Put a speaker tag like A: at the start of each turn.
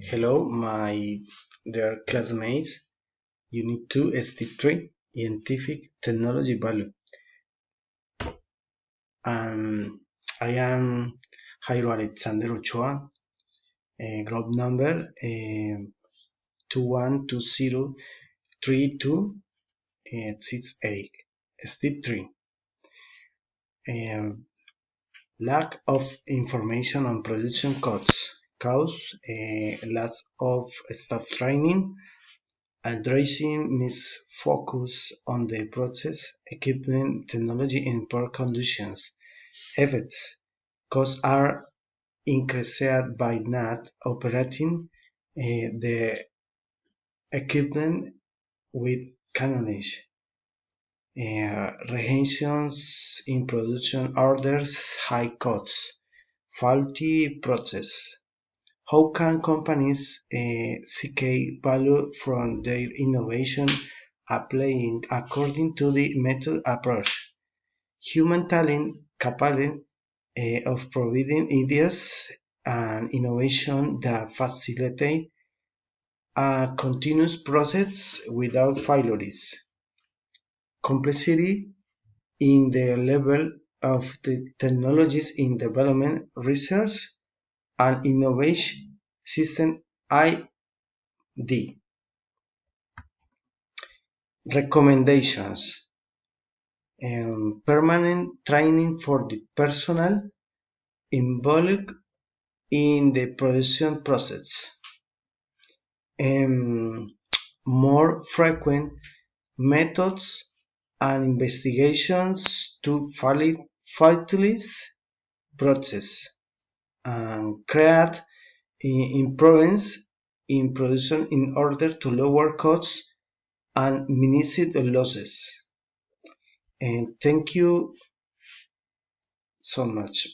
A: Hello, my dear classmates. Unit 2, Step 3, Scientific Technology Value. I am Jairo Alexander Ochoa, group number 21203268. Step 3. Lack of information on production costs cause lack of staff training, addressing misfocus on the process, equipment, technology in poor conditions. Effects: costs are increased by not operating the equipment with knowledge. Reactions in production orders, high costs, faulty process. How can companies seek value from their innovation applying according to the method approach? Human talent capable of providing ideas and innovation that facilitate a continuous process without failures. Complexity in the level of the technologies in development, research, and innovation system ID. Recommendations: permanent training for the personnel involved in the production process, more frequent methods and investigations to facilitate process, and create improvements in production in order to lower costs and minimize the losses. And thank you so much.